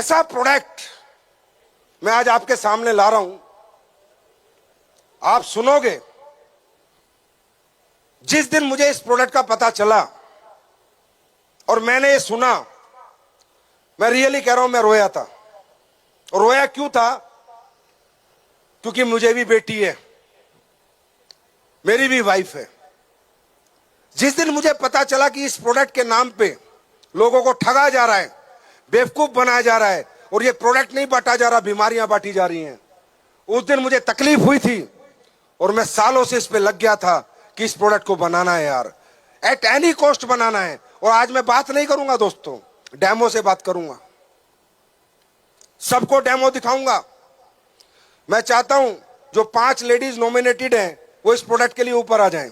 ऐसा प्रोडक्ट मैं आज आपके सामने ला रहा हूं, आप सुनोगे। जिस दिन मुझे इस प्रोडक्ट का पता चला और मैंने ये सुना, मैं रियली कह रहा हूं, मैं रोया था। और रोया क्यों था? क्योंकि मुझे भी बेटी है, मेरी भी वाइफ है। जिस दिन मुझे पता चला कि इस प्रोडक्ट के नाम पे लोगों को ठगा जा रहा है, बेवकूफ बनाया जा रहा है, और ये प्रोडक्ट नहीं बांटा जा रहा, बीमारियां बांटी जा रही हैं, उस दिन मुझे तकलीफ हुई थी। और मैं सालों से इस पे लग गया था कि इस प्रोडक्ट को बनाना है यार, एट एनी कॉस्ट बनाना है। और आज मैं बात नहीं करूंगा दोस्तों, डेमो से बात करूंगा, सबको डेमो दिखाऊंगा। मैं चाहता हूं जो 5 लेडीज नॉमिनेटेड हैं वो इस प्रोडक्ट के लिए ऊपर आ जाएं।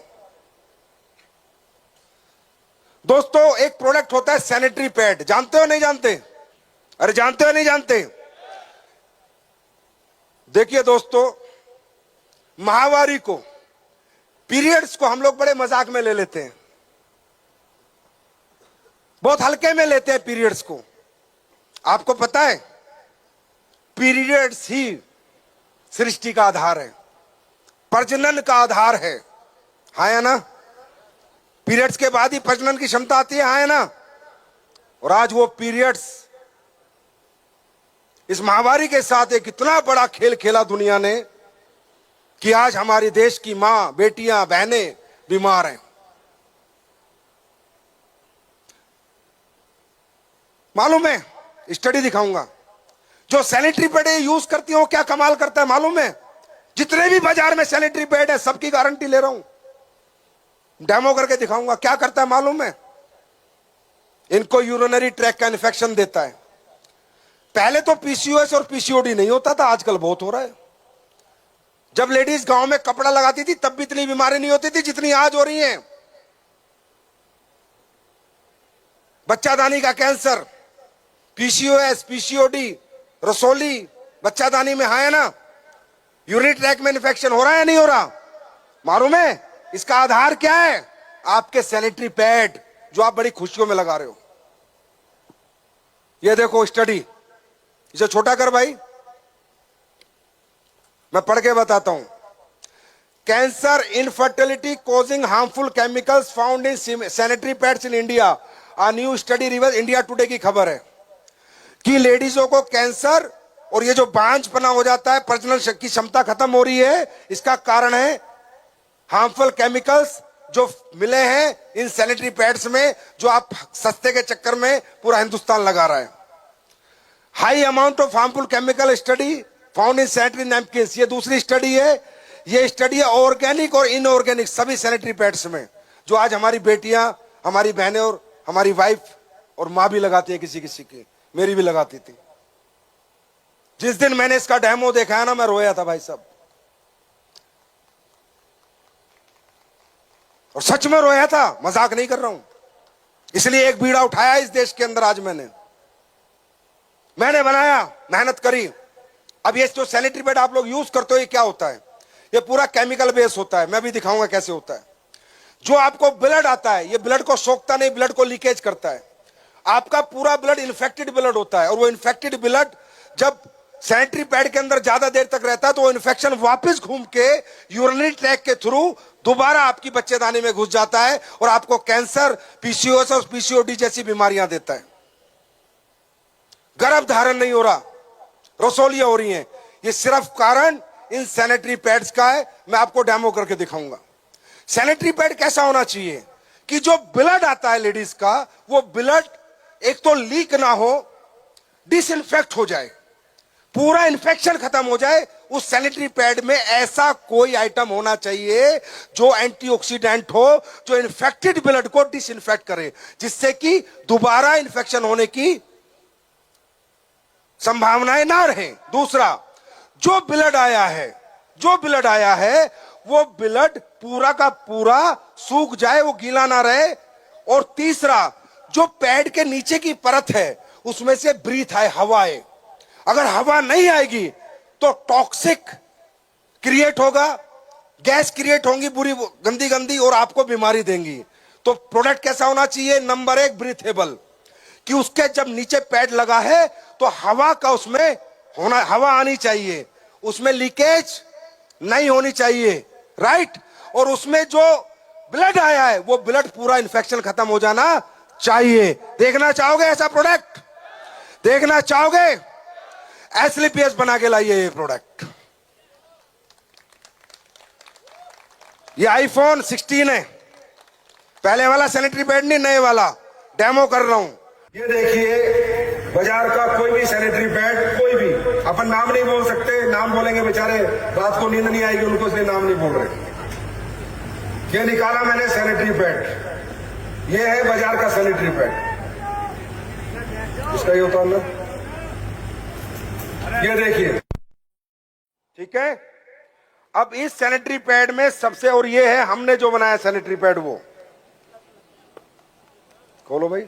दोस्तों, एक प्रोडक्ट होता है सैनिटरी पैड, जानते हो नहीं जानते? अरे जानते हो नहीं जानते? देखिए दोस्तों, माहवारी को, पीरियड्स को हम लोग बड़े मजाक में ले लेते हैं, बहुत हल्के में लेते हैं पीरियड्स को। आपको पता है, पीरियड्स ही सृष्टि का आधार है, प्रजनन का आधार है, हाँ या ना? पीरियड्स के बाद ही प्रजनन की क्षमता आती है, हाँ या ना? और आज वो पीरियड्स इस महामारी के साथ एक इतना बड़ा खेल खेला दुनिया ने कि आज हमारे देश की मां, बेटियां, बहनें बीमार हैं। मालूम है, स्टडी दिखाऊंगा, जो सैनिटरी पैड यूज करती हैं वो क्या कमाल करता है मालूम है? जितने भी बाजार में सैनिटरी पैड है, सबकी गारंटी ले रहा हूं, डेमो करके दिखाऊंगा। क्या करता है मालूम है? इनको यूरिनरी ट्रैक का इन्फेक्शन देता है। पहले तो पीसीओएस और पीसीओडी नहीं होता था, आजकल बहुत हो रहा है। जब लेडीज गांव में कपड़ा लगाती थी तब भी इतनी बीमारी नहीं होती थी जितनी आज हो रही है। बच्चादानी का कैंसर, पीसीओएस, पीसीओडी, रसोली, बच्चादानी में, हाँ है ना? यूरिनरी ट्रैक में इन्फेक्शन हो रहा है या नहीं हो रहा? मालूम है इसका आधार क्या है? आपके सैनिटरी पैड जो आप बड़ी खुशियों में लगा रहे हो। ये देखो स्टडी, इसे छोटा कर भाई, मैं पढ़ के बताता हूं। Cancer infertility causing harmful chemicals found in sanitary pads in India, a new study reverse, India today की खबर है कि लेडीजों को कैंसर और ये जो बांझपना हो जाता है, प्रजनन की क्षमता खत्म हो रही है, इसका कारण है हार्मफुल केमिकल्स जो मिले हैं इन सैनिटरी पैड्स में, जो आप सस्ते के चक्कर में पूरा हिंदुस्तान लगा रहा है। High amount of harmful chemical study found in sanitary napkins, ये दूसरी स्टडी है। ये स्टडी है ऑर्गेनिक और इनऑर्गेनिक सभी सैनिटरी पैड्स में, जो आज हमारी बेटियां, हमारी बहनें और हमारी वाइफ और मां भी लगाती है, किसी किसी की, मेरी भी लगाती थी। जिस दिन मैंने इसका डेमो देखा है ना, मैं रोया था भाई साहब, और सच में रोया था, मजाक नहीं कर रहा हूं। इसलिए एक बीड़ा उठाया इस देश के अंदर आज मैंने बनाया, मेहनत करी। अब ये जो सैनिटरी पैड आप लोग यूज करते हो, ये क्या होता है? ये पूरा केमिकल बेस होता है, मैं भी दिखाऊंगा कैसे होता है। जो आपको ब्लड आता है, ये ब्लड को सोखता नहीं, ब्लड को लीकेज करता है। आपका पूरा ब्लड इन्फेक्टेड ब्लड होता है, और वो इन्फेक्टेड ब्लड जब सैनिटरी पैड के अंदर ज्यादा देर तक रहता है तो वो इन्फेक्शन वापस घूम के यूरिनरी ट्रैक के थ्रू दोबारा आपकी बच्चेदानी में घुस जाता है और आपको कैंसर, पीसीओएस और पीसीओडी जैसी बीमारियां देता है। गर्भ धारण नहीं हो रहा, रसोलियां हो रही हैं, ये सिर्फ कारण इन सैनिटरी पैड्स का है। मैं आपको डेमो करके दिखाऊंगा। सैनिटरी पैड कैसा होना चाहिए कि जो ब्लड आता है लेडीज का, वो ब्लड एक तो लीक ना हो, डिसइंफेक्ट हो जाए, पूरा इन्फेक्शन खत्म हो जाए। उस सैनिटरी पैड में ऐसा कोई आइटम होना चाहिए जो एंटीऑक्सीडेंट हो, जो इन्फेक्टेड ब्लड को डिसइंफेक्ट करे, जिससे कि दोबारा इन्फेक्शन होने की संभावनाएं ना रहे। दूसरा, जो ब्लड आया है वो ब्लड पूरा का पूरा सूख जाए, वो गीला ना रहे। और तीसरा, जो पैड के नीचे की परत है उसमें से ब्रीथ आए, हवा आए। अगर हवा नहीं आएगी तो टॉक्सिक क्रिएट होगा, गैस क्रिएट होंगी बुरी गंदी गंदी, और आपको बीमारी देंगी। तो प्रोडक्ट कैसा होना चाहिए? नंबर 1 ब्रीथेबल, कि उसके जब नीचे पैड लगा है तो हवा का उसमें होना, हवा आनी चाहिए, उसमें लीकेज नहीं होनी चाहिए, राइट। और उसमें जो ब्लड आया है वो ब्लड पूरा इन्फेक्शन खत्म हो जाना चाहिए। देखना चाहोगे ऐसा प्रोडक्ट? देखना चाहोगे? एसलीपीएस बना के लाइए ये प्रोडक्ट। ये आईफोन 16 है, पहले वाला सैनिटरी पैड नहीं, नए वाला डेमो कर रहा हूं। ये देखिए बाजार का कोई भी सैनिटरी पैड, कोई भी, अपन नाम नहीं बोल सकते, नाम बोलेंगे बेचारे रात को नींद नहीं आएगी उनको, इसलिए नाम नहीं बोल रहे। ये निकाला मैंने सैनिटरी पैड, ये है बाजार का सैनिटरी पैड, इसका ये होता है ना, ये देखिए, ठीक है। अब इस सैनिटरी पैड में सबसे, और ये है हमने जो बनाया सैनिटरी पैड, वो खोलो भाई,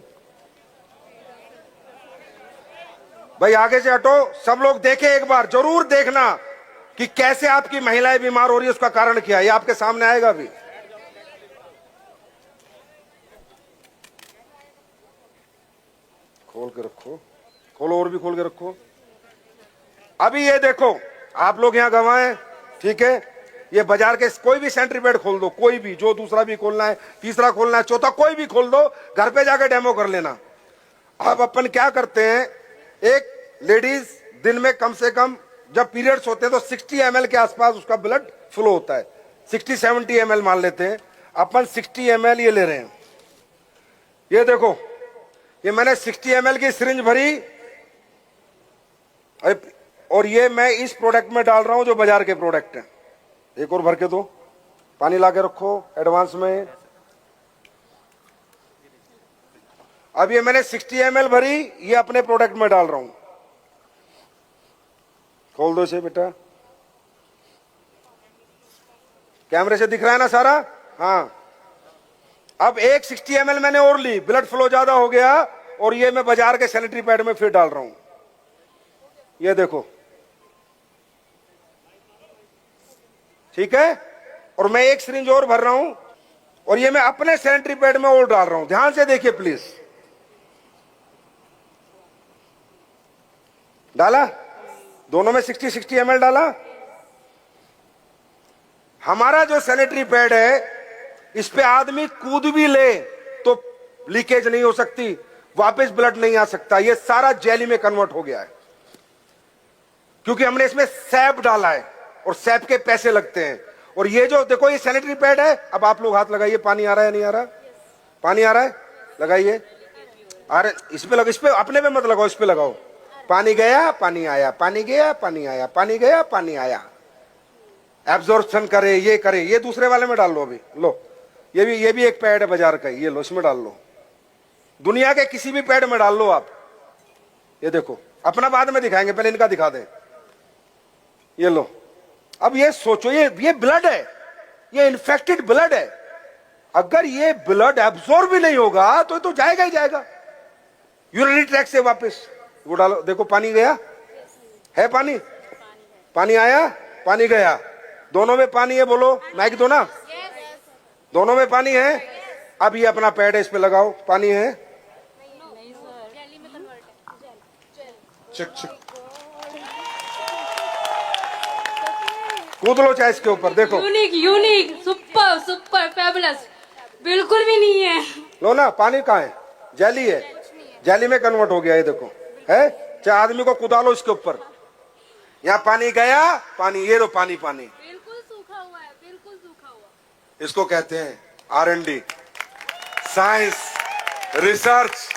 भाई आगे से हटो, सब लोग देखें, एक बार जरूर देखना कि कैसे आपकी महिलाएं बीमार हो रही है, उसका कारण क्या है, ये आपके सामने आएगा अभी। खोल के रखो, खोलो और भी खोल के रखो। अभी ये देखो, आप लोग यहां गवाएं, ठीक है, ये बाजार के कोई भी सैनिटरी पैड खोल दो, कोई भी, जो दूसरा भी खोलना है, तीसरा खोलना है, चौथा कोई भी खोल दो, घर पे जाकर डेमो कर लेना। अब अपन क्या करते हैं, एक लेडीज दिन में कम से कम जब पीरियड्स होते हैं तो 60 ml के आसपास उसका ब्लड फ्लो होता है, 60-70 ml मान लेते हैं, अपन 60 ml ये ले रहे हैं। ये देखो, ये मैंने 60 ml की सिरिंज भरी, और ये मैं इस प्रोडक्ट में डाल रहा हूं जो बाजार के प्रोडक्ट हैं। एक और भर के दो, पानी ला के रखो एडवांस में। अब ये मैंने 60 ml भरी, ये अपने प्रोडक्ट में डाल रहा हूं। खोल दो इसे बेटा, कैमरे से दिख रहा है ना सारा? हाँ। अब एक 60 ml मैंने और ली, ब्लड फ्लो ज्यादा हो गया, और ये मैं बाजार के सैनिटरी पैड में फिर डाल रहा हूं। ये देखो, ठीक है। और मैं एक सिरिंज और भर रहा हूं, और ये मैं अपने सैनिटरी पैड में और डाल रहा हूं। ध्यान से देखिए प्लीज। डाला, दोनों में 60-60 ml डाला। हमारा जो सैनिटरी पैड है, इस पे आदमी कूद भी ले तो लीकेज नहीं हो सकती, वापस ब्लड नहीं आ सकता। ये सारा जेली में कन्वर्ट हो गया है, क्योंकि हमने इसमें सैप डाला है, और सैप के पैसे लगते हैं। और ये जो देखो, ये सैनिटरी पैड है। अब आप लोग हाथ लगाइए, पानी आ रहा है नहीं आ रहा? पानी आ रहा है, लगाइए। अरे इस पे लगाओ, इस पे, अपने पे मत लगाओ, इस पे लगाओ। पानी गया, पानी आया, पानी गया, पानी आया, पानी गया, पानी आया, एब्जॉर्प्शन करे, ये करे। ये दूसरे वाले में डाल लो अभी, लो, ये भी एक पैड है बाजार का, ये लो, इसमें डाल लो। दुनिया के किसी भी पैड में डाल लो आप। ये देखो, अपना बाद में दिखाएंगे, पहले इनका दिखा दें। ये लो। अब ये सोचो, ये ब्लड है, ये इन्फेक्टेड ब्लड है। अगर ये ब्लड एब्जॉर्ब भी नहीं होगा तो जाएगा ही जाएगा यूरिनरी ट्रैक्ट से वापस। वो डालो, देखो पानी गया है, पानी, पानी आया, पानी गया, दोनों में पानी है। बोलो, माइक दो ना, दोनों में पानी है। अब ये अपना पैड है, इस पे लगाओ, पानी है। चेक कूद लो चाहे इसके ऊपर, देखो। यूनिक, सुपर सुपर फैबुलस, बिल्कुल भी नहीं है। लो ना, पानी कहाँ है? जेली है, जेली में कन्वर्ट हो गया। ये देखो है, चाहे आदमी को कुदा लो इसके ऊपर, यहाँ पानी गया, पानी, ये लो पानी, पानी बिल्कुल सूखा हुआ है, बिल्कुल सूखा हुआ। इसको कहते हैं R&D, साइंस, रिसर्च,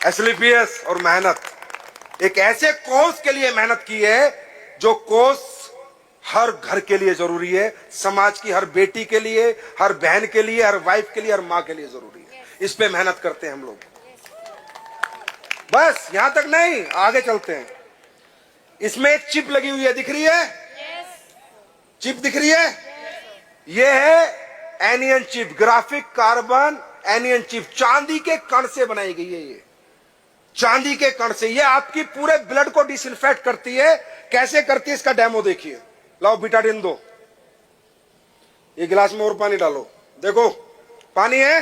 एसलीपीएस और मेहनत। एक ऐसे कोर्स के लिए मेहनत की है जो कोर्स हर घर के लिए जरूरी है, समाज की हर बेटी के लिए, हर बहन के लिए, हर वाइफ के लिए, हर माँ के लिए जरूरी है। इस पे मेहनत करते हैं हम लोग। बस यहां तक नहीं, आगे चलते हैं। इसमें एक चिप लगी हुई है, दिख रही है? चिप दिख रही है? ये है anion chip, graphic carbon anion chip. चांदी के कण से बनाई गई है ये, चांदी के कण से। ये आपकी पूरे ब्लड को डिसइंफेक्ट करती है। कैसे करती है इसका डेमो देखिए। लाओ बिटाडिन दो, ये गिलास में और पानी डालो, देखो पानी है।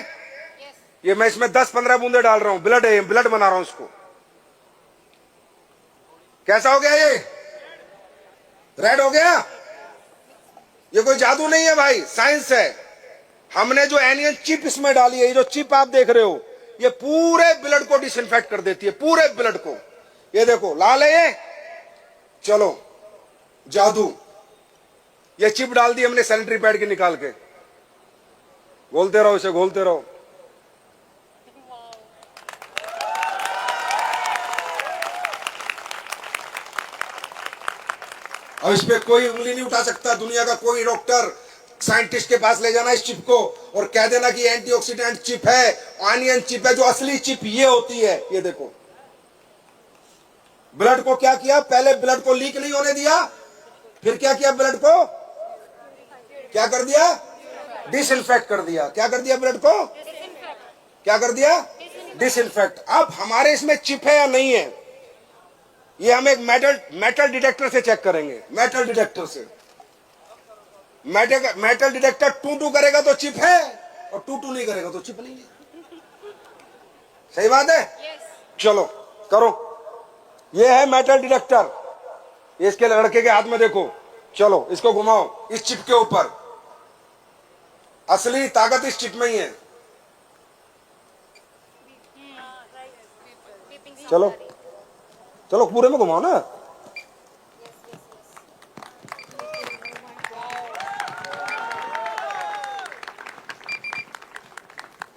ये मैं इसमें 10-15 बूंदे डाल रहा हूं, ब्लड है, ब्लड बना रहा हूं इसको। कैसा हो गया ये? रेड हो गया? ये कोई जादू नहीं है भाई, साइंस है। हमने जो एनियन चिप इसमें डाली है, ये जो चिप आप देख रहे हो, ये पूरे ब्लड को डिसइंफेक्ट कर देती है, पूरे ब्लड को। ये देखो लाल है ये, चलो जादू। ये चिप डाल दी हमने सैनिटरी पैड की निकाल के। घोलते रहो इसे, घोलते रहो। अब इस पे कोई उंगली नहीं उठा सकता, दुनिया का कोई डॉक्टर साइंटिस्ट के पास ले जाना इस चिप को और कह देना कि एंटीऑक्सीडेंट चिप है, ऑनियन चिप है। जो असली चिप ये होती है, ये देखो। ब्लड को क्या किया? पहले ब्लड को लीक नहीं होने दिया, फिर क्या किया? ब्लड को क्या कर दिया? डिसइंफेक्ट कर दिया। क्या कर दिया? ब्लड को क्या कर दिया? डिसइंफेक्ट। अब हमारे इसमें चिप है या नहीं है, ये हम एक मेटल डिटेक्टर से चेक करेंगे। मेटल डिटेक्टर से, मेटल डिटेक्टर टू टू करेगा तो चिप है, और टू टू नहीं करेगा तो चिप नहीं है। सही बात है? चलो करो। ये है मेटल डिटेक्टर, ये इसके लड़के के हाथ में देखो। चलो इसको घुमाओ इस चिप के ऊपर। असली ताकत इस चिप में ही है। चलो चलो पूरे में घुमाओ ना।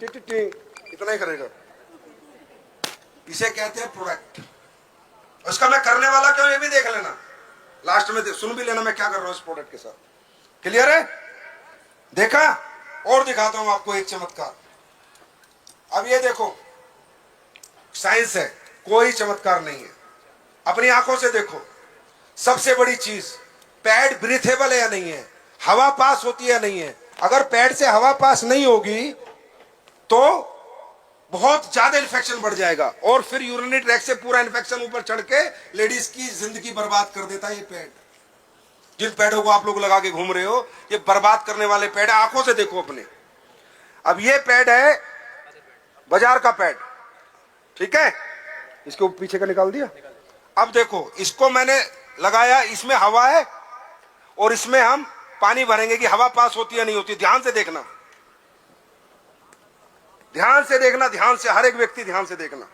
इतना ही करेगा। इसे कहते हैं प्रोडक्ट। उसका मैं करने वाला क्यों, ये भी देख लेना। लास्ट में सुन भी लेना मैं क्या कर रहा हूं इस प्रोडक्ट के साथ। क्लियर है? देखा? और दिखाता हूं आपको एक चमत्कार। अब ये देखो, साइंस है, कोई चमत्कार नहीं है। अपनी आंखों से देखो। सबसे बड़ी चीज, पैड ब्रीथेबल है या नहीं है, हवा पास होती है या नहीं है। अगर पैड से हवा पास नहीं होगी तो बहुत ज्यादा इन्फेक्शन बढ़ जाएगा, और फिर यूरिनरी ट्रैक से पूरा इन्फेक्शन ऊपर चढ़ के लेडीज की जिंदगी बर्बाद कर देता है ये पैड। जिन पैडों को आप लोग लगा के घूम रहे हो, ये बर्बाद करने वाले पैड। आंखों से देखो अपने। अब ये पैड है बाजार का पैड, ठीक है? इसको पीछे का निकाल दिया। अब देखो, इसको मैंने लगाया, इसमें हवा है और इसमें हम पानी भरेंगे कि हवा पास होती है नहीं होती। ध्यान से देखना, ध्यान से देखना, ध्यान से, हर एक व्यक्ति ध्यान से देखना।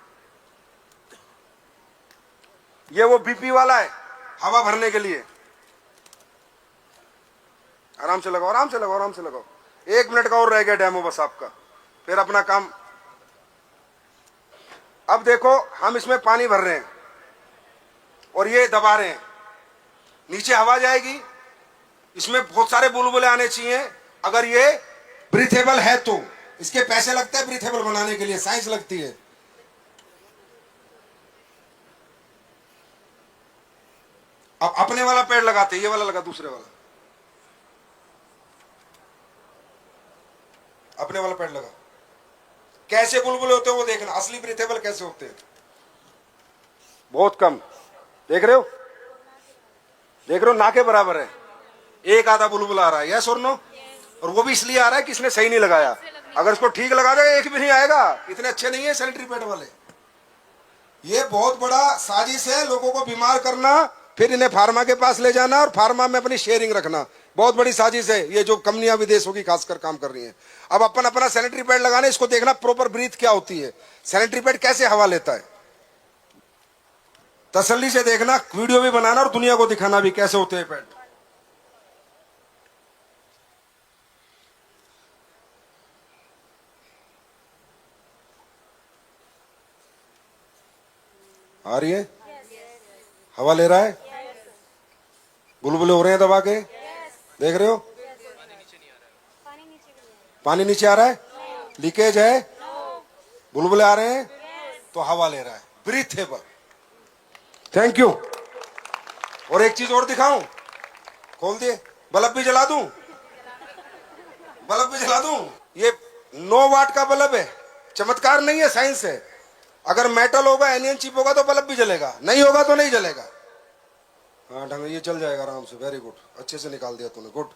ये वो बीपी वाला है, हवा भरने के लिए। आराम से लगाओ, आराम से लगाओ, आराम से लगाओ। 1 मिनट का और रह गया डेमो बस आपका, फिर अपना काम। अब देखो, हम इसमें पानी भर रहे हैं और ये दबा रहे हैं, नीचे हवा जाएगी। इसमें बहुत सारे बुलबुले आने चाहिए। अगर ये ब्रीथेबल है तो इसके पैसे लगते हैं ब्रीथेबल बनाने के लिए, साइंस लगती है। अब अपने वाला पैड लगाते, ये वाला लगा, दूसरे वाला, अपने वाला पैड लगा। कैसे बुलबुले होते हैं वो देखना, असली ब्रीथेबल कैसे होते हैं। बहुत कम, देख रहे हो, देख रहे हो, ना के बराबर है। एक आधा बुलबुला आ रहा है, यस और नो? और वो भी इसलिए आ रहा है कि इसने सही नहीं लगाया। अगर इसको ठीक लगा देगा एक भी नहीं आएगा। इतने अच्छे नहीं है सैनिटरी पैड वाले। ये बहुत बड़ा साजिश है, लोगों को बीमार करना, फिर इन्हें फार्मा के पास ले जाना और फार्मा में अपनी शेयरिंग रखना। बहुत बड़ी साजिश है ये, जो कंपनियां विदेशों की खासकर काम कर रही हैं। अब अपन अपना सैनिटरी पैड लगाने, इसको देखना प्रॉपर ब्रीथ क्या होती है, सैनिटरी पैड कैसे हवा लेता है। तसल्ली से देखना, वीडियो भी बनाना और दुनिया को दिखाना भी कैसे होते हैं पैड। आ रही है? हवा ले रहा है? बुलबुले हो रहे हैं दबा के? देख रहे हो? पानी नीचे आ रहा है? लीकेज है? बुलबुले आ रहे हैं? तो हवा ले रहा है, ब्रीथेबल। Thank you. और एक चीज और दिखाऊं, खोल दिए, बल्ब भी जला दूं, बल्ब भी जला दूं। ये 9 वाट का बल्ब है, चमत्कार नहीं है, साइंस है। अगर मेटल होगा, एनियन चिप होगा तो बल्ब भी जलेगा, नहीं होगा तो नहीं जलेगा। हाँ ढंग, ये चल जाएगा आराम से। वेरी गुड, अच्छे से निकाल दिया तूने, गुड।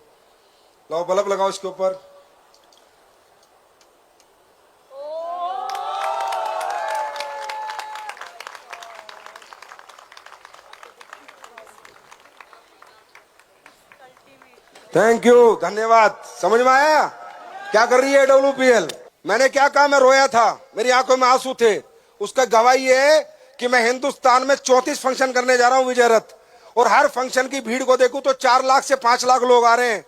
लाओ बल्ब लगाओ इसके ऊपर। थैंक यू, धन्यवाद। समझ में आया क्या कर रही है AWPL? मैंने क्या कहा? मैं रोया था, मेरी आंखों में आंसू थे। उसका गवाही ये है कि मैं हिंदुस्तान में 34 फंक्शन करने जा रहा हूं विजय रथ, और हर फंक्शन की भीड़ को देखूं तो 4 लाख से 5 लाख लोग आ रहे हैं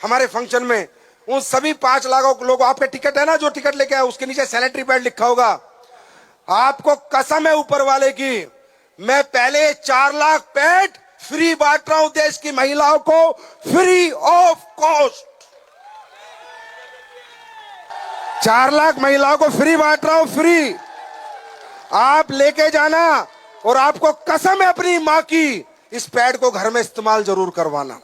हमारे फंक्शन में। उन सभी 5 लाख लोग, आपके टिकट है ना, जो टिकट लेके आए उसके नीचे सैनिटरी पैड लिखा होगा। आपको कसम है ऊपर वाले की, मैं पहले 4 लाख पैड फ्री बांट रहा हूं देश की महिलाओं को, फ्री ऑफ कॉस्ट। 4 लाख महिलाओं को फ्री बांट रहा हूं, फ्री। आप लेके जाना, और आपको कसम है अपनी मां की, इस पैड को घर में इस्तेमाल जरूर करवाना।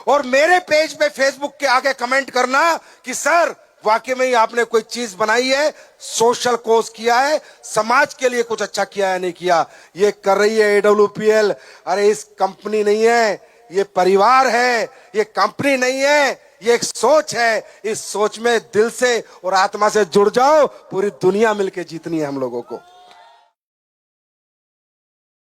और मेरे पेज पे फेसबुक के आगे कमेंट करना कि सर वाकई में ही आपने कोई चीज बनाई है, सोशल कोज किया है, समाज के लिए कुछ अच्छा किया है नहीं किया। ये कर रही है AWPL। अरे इस कंपनी नहीं है, ये परिवार है, ये कंपनी नहीं है, ये एक सोच है। इस सोच में दिल से और आत्मा से जुड़ जाओ, पूरी दुनिया मिलके जीतनी है हम लोगों को।